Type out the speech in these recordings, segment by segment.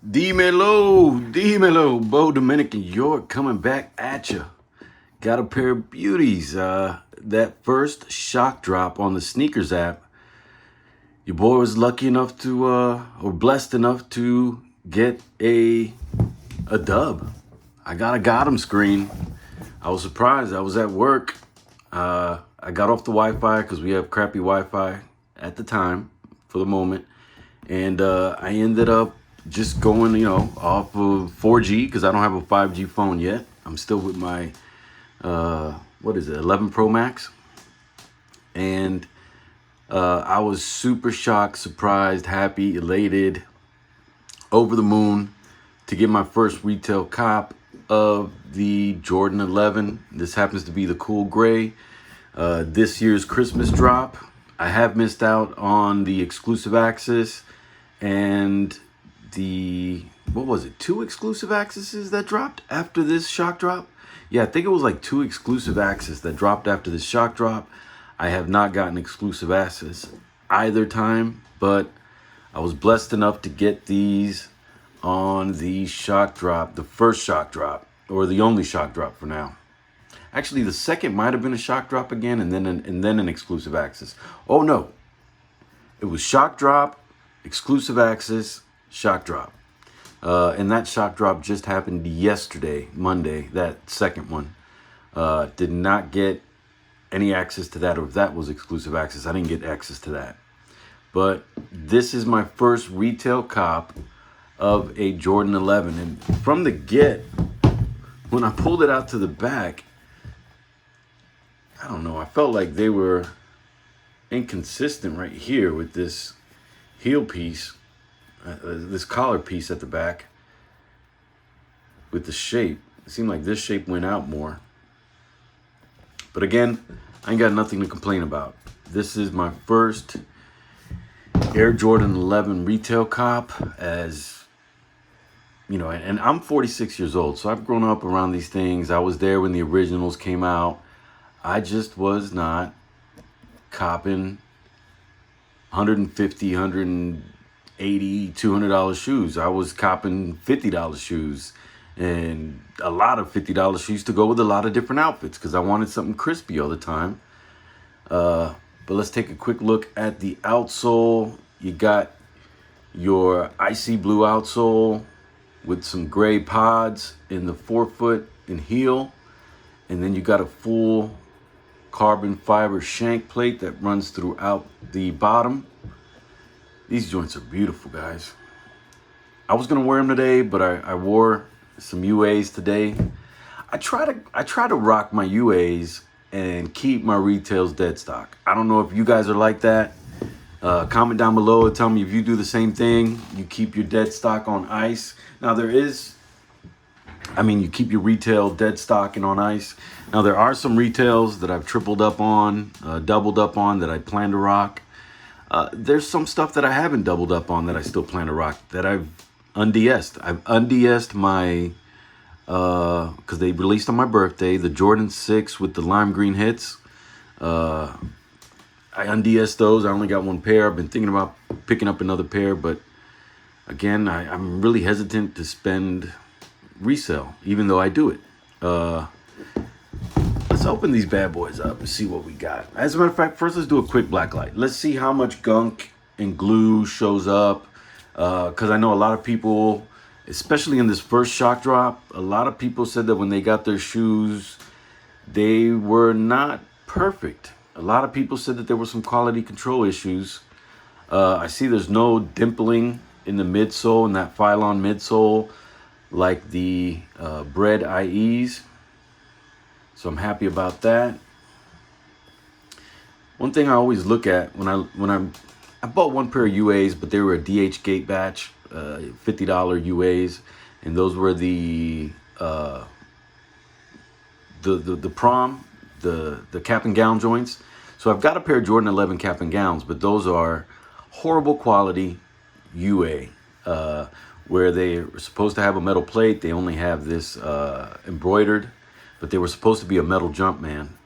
Dímelo, Bo Dominican York coming back at you. Got a pair of beauties. That first shock drop on the sneakers app. Your boy was lucky enough to, or blessed enough to get a dub. I got him screen. I was surprised. I was at work. I got off the Wi-Fi because we have crappy Wi-Fi at the time for the moment. And I ended up just going, off of 4G because I don't have a 5G phone yet. I'm still with my, 11 Pro Max. And I was super shocked, surprised, happy, elated, over the moon to get my first retail cop of the Jordan 11. This happens to be the cool gray. This year's Christmas drop. I have missed out on the exclusive access and the, two exclusive accesses that dropped after this shock drop? Yeah, I think it was like 2 exclusive access that dropped after this shock drop. I have not gotten exclusive access either time, but I was blessed enough to get these on the shock drop, the first shock drop, or the only shock drop for now. Actually, the second might have been a shock drop again, and then an exclusive access. Oh no, it was shock drop, exclusive access, shock drop. And that shock drop just happened yesterday, Monday, that second one. Did not get any access to that, or if that was exclusive access, I didn't get access to that. But this is my first retail cop of a Jordan 11. And from the get, when I pulled it out to the back, I don't know, I felt like they were inconsistent right here with this heel piece, this collar piece at the back with the shape. It seemed like this shape went out more. But again, I ain't got nothing to complain about. This is my first Air Jordan 11 retail cop, as you know, and I'm 46 years old, so I've grown up around these things. I was there when the originals came out. I just was not copping $150, $180, $200 shoes. I was copping $50 shoes, and a lot of $50 shoes to go with a lot of different outfits because I wanted something crispy all the time. But let's take a quick look at the outsole. You got your icy blue outsole with some gray pods in the forefoot and heel. And then you got a full carbon fiber shank plate that runs throughout the bottom. These joints are beautiful, guys. I was gonna wear them today, but I wore some UAs today. I try to rock my UAs and keep my retails dead stock. I don't know if you guys are like that. Comment down below and tell me if you do the same thing. You keep your dead stock on ice. Now you keep your retail dead stock and on ice. Now there are some retails that I've tripled up on, doubled up on that I plan to rock. There's some stuff that I haven't doubled up on that I still plan to rock that I've unds'd. I've unds'd my, because they released on my birthday, the Jordan 6 with the lime green hits. I unds'd those. I only got one pair. I've been thinking about picking up another pair, but again, I'm really hesitant to spend resale, even though I do it. Let's open these bad boys up and see what we got. As a matter of fact, first let's do a quick black light. Let's see how much gunk and glue shows up, because I know a lot of people, especially in this first shock drop, a lot of people said that when they got their shoes, they were not perfect. A lot of people said that there were some quality control issues. I see there's no dimpling in the midsole, in that Phylon midsole, like the Bread IEs. So I'm happy about that. One thing I always look at when I bought one pair of UAs, but they were a DH Gate batch, $50 UAs, and those were the prom, the cap and gown joints. So I've got a pair of Jordan 11 cap and gowns, but those are horrible quality UA, where they are supposed to have a metal plate. They only have this embroidered, but they were supposed to be a metal jump man.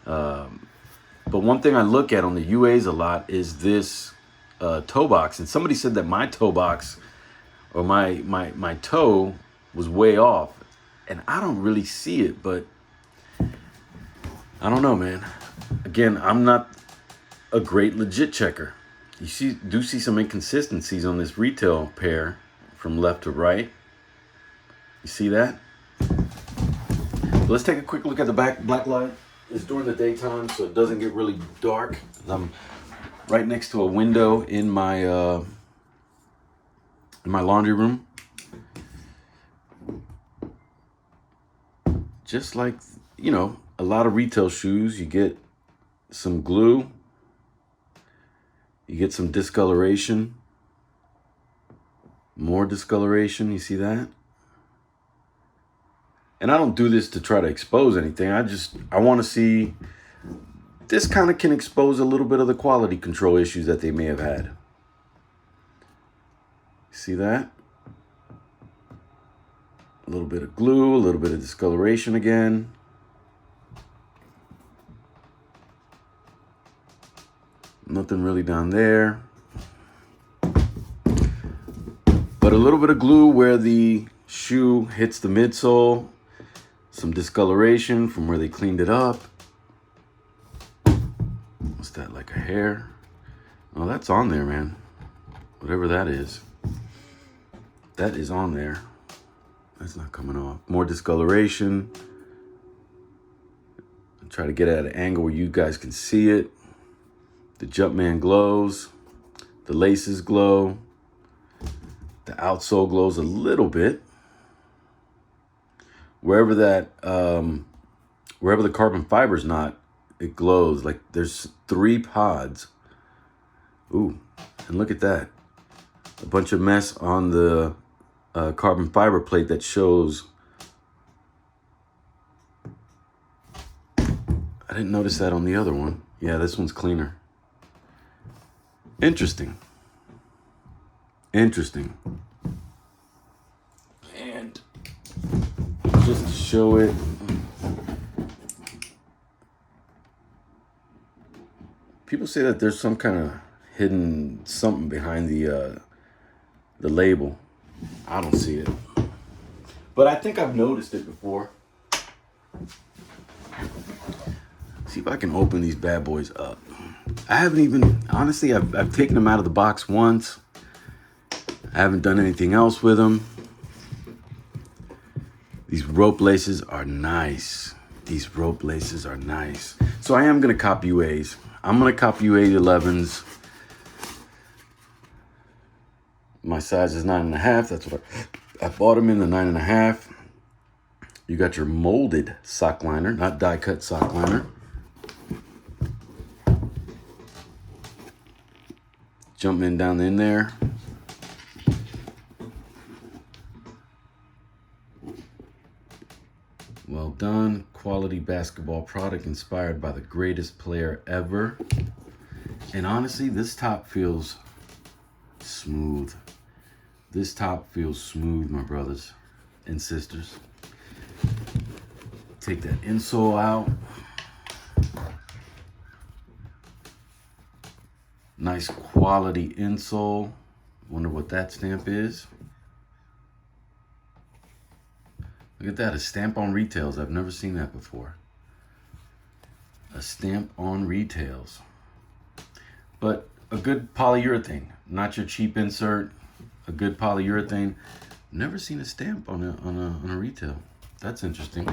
But one thing I look at on the UAs a lot is this toe box. And somebody said that my toe box or my toe was way off. And I don't really see it, but I don't know, man. Again, I'm not a great legit checker. You do see some inconsistencies on this retail pair from left to right. You see that? Let's take a quick look at the back light. It's during the daytime, so it doesn't get really dark. I'm right next to a window in my laundry room. Just like, you know, a lot of retail shoes, you get some glue, you get some discoloration, more discoloration. You see that? And I don't do this to try to expose anything. I want to see, this kind of can expose a little bit of the quality control issues that they may have had. See that? A little bit of glue, a little bit of discoloration again. Nothing really down there. But a little bit of glue where the shoe hits the midsole. Some discoloration from where they cleaned it up. What's that, like a hair? Oh, that's on there, man. Whatever that is. That is on there. That's not coming off. More discoloration. I'll try to get at an angle where you guys can see it. The Jumpman glows. The laces glow. The outsole glows a little bit. Wherever that, wherever the carbon fiber's not, it glows. Like there's 3 pods. Ooh, and look at that. A bunch of mess on the carbon fiber plate that shows. I didn't notice that on the other one. Yeah, this one's cleaner. Interesting. Interesting. And just to show it, people say that there's some kind of hidden something behind the label. I don't see it, but I think I've noticed it before. See if I can open these bad boys up. I haven't even, honestly, I've taken them out of the box once. I haven't done anything else with them. These rope laces are nice. These rope laces are nice. So I am going to cop UAs. I'm going to cop UA 11s. My size is 9.5. That's what I bought them in, the 9.5. You got your molded sock liner, not die cut sock liner. Jumpman down in there. Well done. Quality basketball product inspired by the greatest player ever. And honestly, this top feels smooth. This top feels smooth, my brothers and sisters. Take that insole out. Nice quality insole. Wonder what that stamp is. Look at that, a stamp on retails. I've never seen that before. A stamp on retails. But a good polyurethane, not your cheap insert. A good polyurethane. Never seen a stamp on a retail. That's interesting.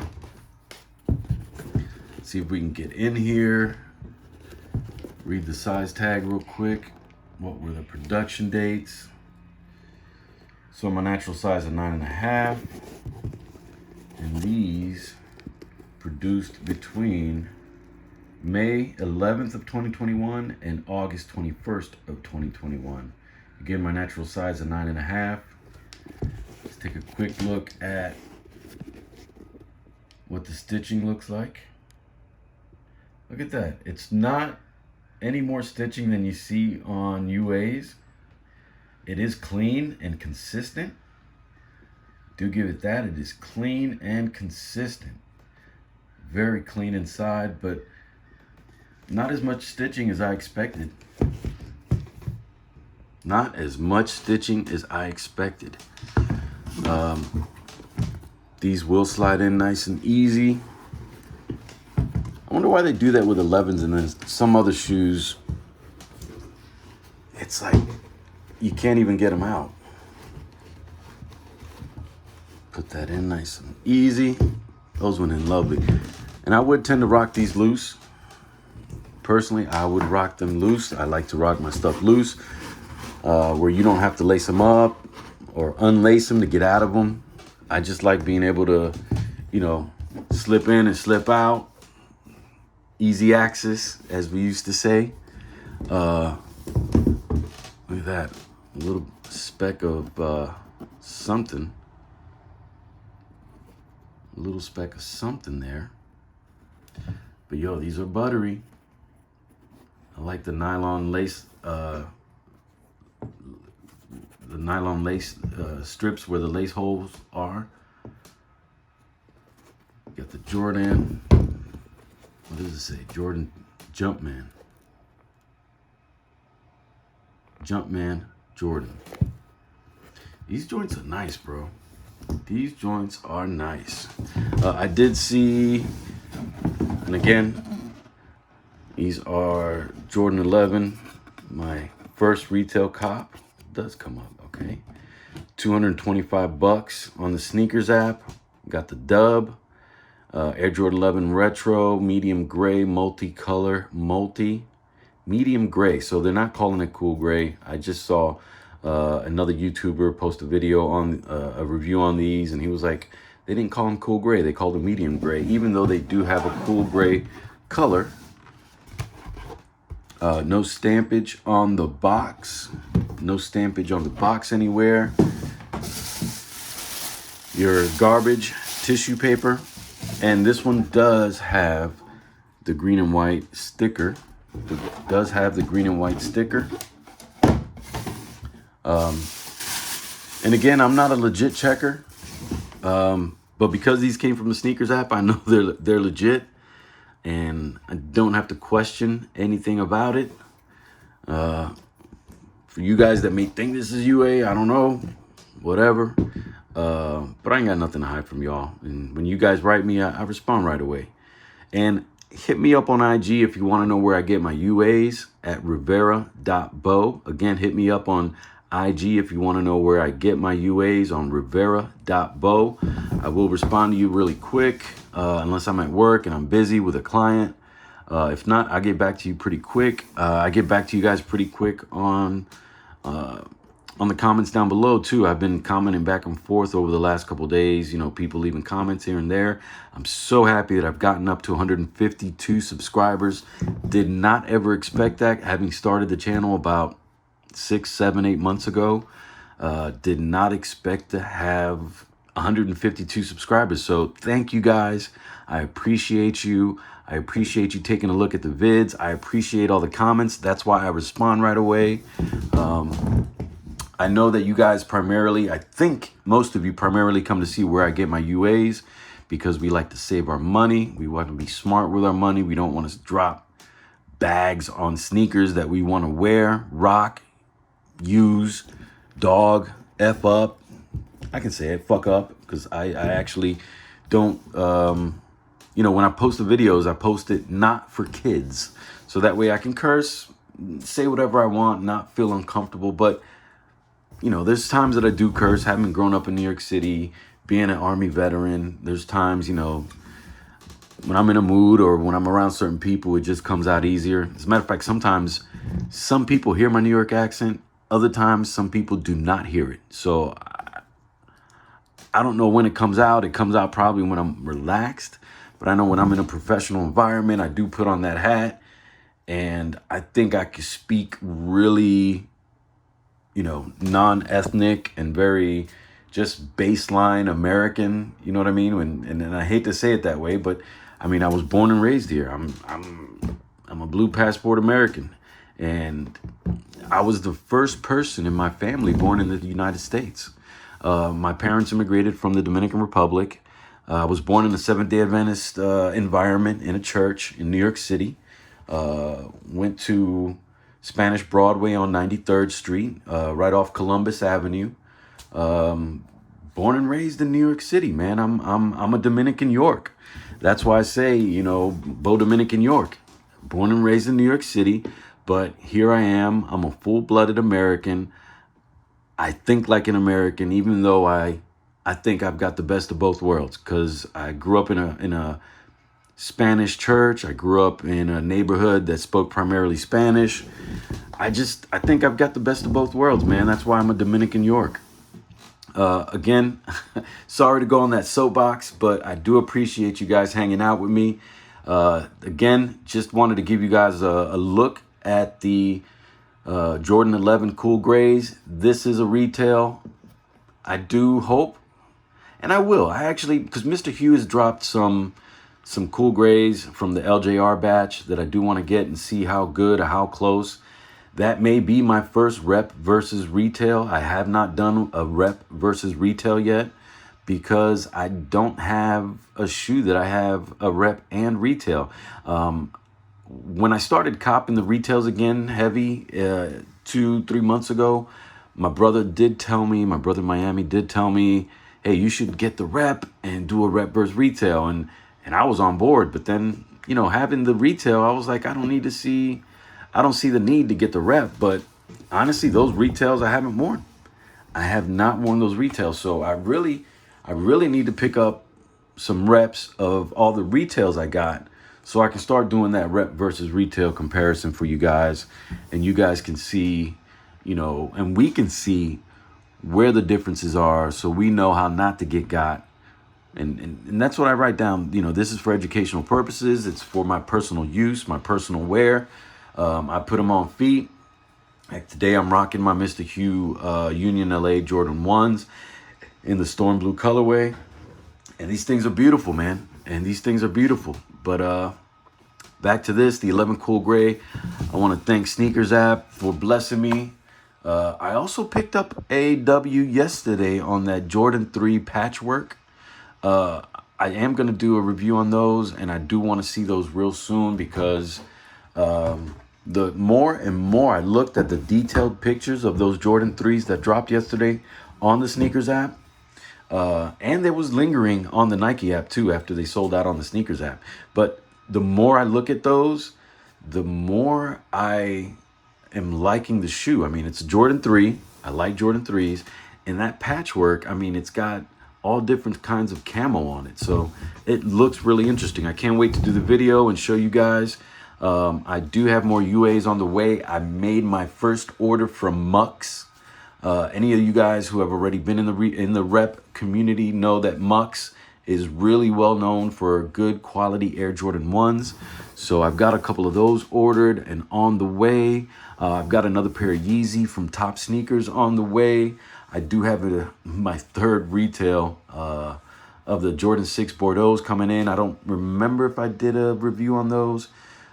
See if we can get in here. Read the size tag real quick. What were the production dates? So my natural size is 9.5. And these produced between May 11th of 2021 and August 21st of 2021. Again, my natural size is 9.5. Let's take a quick look at what the stitching looks like. Look at that. It's not any more stitching than you see on UAs. It is clean and consistent. Do give it that. It is clean and consistent. Very clean inside, but not as much stitching as I expected. Not as much stitching as I expected. These will slide in nice and easy. I wonder why they do that with 11s, and then some other shoes, it's like you can't even get them out. Put that in nice and easy. Those went in lovely. And I would tend to rock these loose. Personally, I would rock them loose. I like to rock my stuff loose, where you don't have to lace them up or unlace them to get out of them. I just like being able to, you know, slip in and slip out. Easy access, as we used to say. Look at that. A little speck of something. A little speck of something there. But yo, these are buttery. I like the nylon lace, strips where the lace holes are. Got the Jordan. What does it say? Jordan Jumpman. Jumpman Jordan. These joints are nice, bro. These joints are nice. I did see, and again, these are Jordan 11. My first retail cop. It does come up, okay. $225 on the sneakers app. Got the dub. Air Jordan 11 Retro, medium gray, multicolor, medium gray. So they're not calling it cool gray. I just saw another YouTuber post a video on a review on these, and he was like, they didn't call them cool gray. They called them medium gray, even though they do have a cool gray color. No stampage on the box. No stampage on the box anywhere. Your garbage tissue paper. And this one does have the green and white sticker. It does have the green and white sticker. And again, I'm not a legit checker. But because these came from the sneakers app, I know they're legit. And I don't have to question anything about it. For you guys that may think this is UA, I don't know. Whatever. But I ain't got nothing to hide from y'all. And when you guys write me, I respond right away. And hit me up on IG if you want to know where I get my UAs at rivera.bo. Again, hit me up on IG if you want to know where I get my UAs on rivera.bo. I will respond to you really quick, unless I'm at work and I'm busy with a client. If not, I'll get back to you pretty quick. I get back to you guys pretty quick on the comments down below too. I've been commenting back and forth over the last couple days, you know, people leaving comments here and there. I'm so happy that I've gotten up to 152 subscribers. Did not ever expect that, having started the channel about 6, 7, 8 months ago. Did not expect to have 152 subscribers. So thank you guys. I appreciate you. I appreciate you taking a look at the vids. I appreciate all the comments. That's why I respond right away. I know that you guys primarily, I think most of you primarily come to see where I get my UAs, because we like to save our money. We want to be smart with our money. We don't want to drop bags on sneakers that we want to wear, rock, use, dog, F up. I can say it, fuck up, because I actually don't, you know, when I post the videos, I post it not for kids. So that way I can curse, say whatever I want, not feel uncomfortable. But you know, there's times that I do curse, having grown up in New York City, being an Army veteran. There's times, you know, when I'm in a mood or when I'm around certain people, it just comes out easier. As a matter of fact, sometimes some people hear my New York accent. Other times, some people do not hear it. So I don't know when it comes out. It comes out probably when I'm relaxed. But I know when I'm in a professional environment, I do put on that hat. And I think I can speak really, you know, non-ethnic and very just baseline American, you know what I mean? And I hate to say it that way, but I mean, I was born and raised here. I'm a blue passport American, and I was the first person in my family born in the United States. My parents immigrated from the Dominican Republic. I was born in a Seventh-day Adventist environment in a church in New York City. Went to Spanish Broadway on 93rd Street, right off Columbus Avenue. Born and raised in New York City, man. I'm a Dominican York. That's why I say, you know, Bo Dominican York. Born and raised in New York City, but here I am. I'm a full-blooded American. I think like an American, even though I think I've got the best of both worlds, because I grew up in a Spanish church. I grew up in a neighborhood that spoke primarily Spanish. I think I've got the best of both worlds, man. That's why I'm a Dominican York. Again, sorry to go on that soapbox, but I do appreciate you guys hanging out with me. Again, just wanted to give you guys a look at the Jordan 11 Cool Grays. This is a retail. I do hope, and I will. I actually, because Mr. Hugh has dropped some Cool Grays from the LJR batch that I do want to get and see how good or how close. That may be my first rep versus retail. I have not done a rep versus retail yet because I don't have a shoe that I have a rep and retail. When I started copping the retails again heavy 2-3 months ago, my brother in Miami did tell me, hey, you should get the rep and do a rep versus retail. And I was on board. But then, you know, having the retail, I was like, I don't see the need to get the rep. But honestly, those retails I haven't worn. I have not worn those retails. So I really need to pick up some reps of all the retails I got so I can start doing that rep versus retail comparison for you guys. And you guys can see, you know, and we can see where the differences are so we know how not to get got. And that's what I write down. You know, this is for educational purposes. It's for my personal use, my personal wear. I put them on feet. Like today, I'm rocking my Mr. Hugh Union LA Jordan 1s in the storm blue colorway. And these things are beautiful, man. And these things are beautiful. But back to this, the 11 Cool Gray. I want to thank Sneakers app for blessing me. I also picked up a W yesterday on that Jordan 3 patchwork. I am going to do a review on those, and I do want to see those real soon because the more and more I looked at the detailed pictures of those Jordan 3s that dropped yesterday on the Sneakers app, and they was lingering on the Nike app too after they sold out on the Sneakers app. But the more I look at those, the more I am liking the shoe. I mean, it's a Jordan 3. I like Jordan 3s. And that patchwork, I mean, it's got all different kinds of camo on it. So it looks really interesting. I can't wait to do the video and show you guys. I do have more UAs on the way. I made my first order from Mux. Any of you guys who have already been in the rep community know that Mux is really well known for good quality Air Jordan 1s. So I've got a couple of those ordered and on the way. I've got another pair of Yeezy from Top Sneakers on the way. I do have my third retail of the Jordan 6 Bordeaux's coming in. I don't remember if I did a review on those.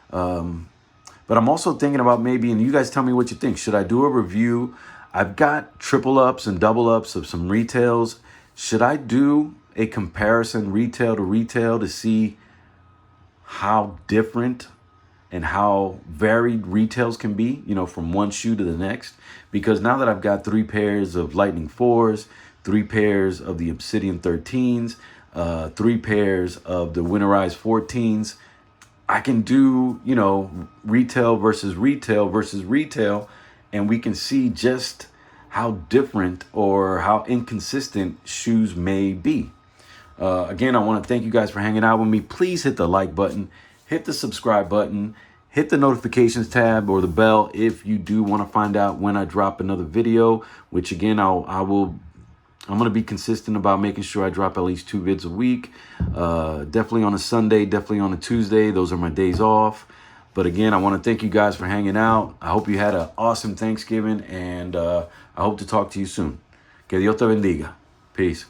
But I'm also thinking about maybe, and you guys tell me what you think. Should I do a review? I've got triple ups and double ups of some retails. Should I do a comparison retail to retail to see how different and how varied retails can be, you know, from one shoe to the next? Because now that I've got 3 pairs of Lightning 4s, 3 pairs of the Obsidian 13s, 3 pairs of the Winterized 14s, I can do, you know, retail versus retail versus retail, and we can see just how different or how inconsistent shoes may be. Again, I want to thank you guys for hanging out with me. Please hit the like button, hit the subscribe button, hit the notifications tab or the bell if you do want to find out when I drop another video, which again, I'm going to be consistent about making sure I drop at least 2 vids a week. Definitely on a Sunday, definitely on a Tuesday. Those are my days off. But again, I want to thank you guys for hanging out. I hope you had an awesome Thanksgiving, and I hope to talk to you soon. Que Dios te bendiga. Peace.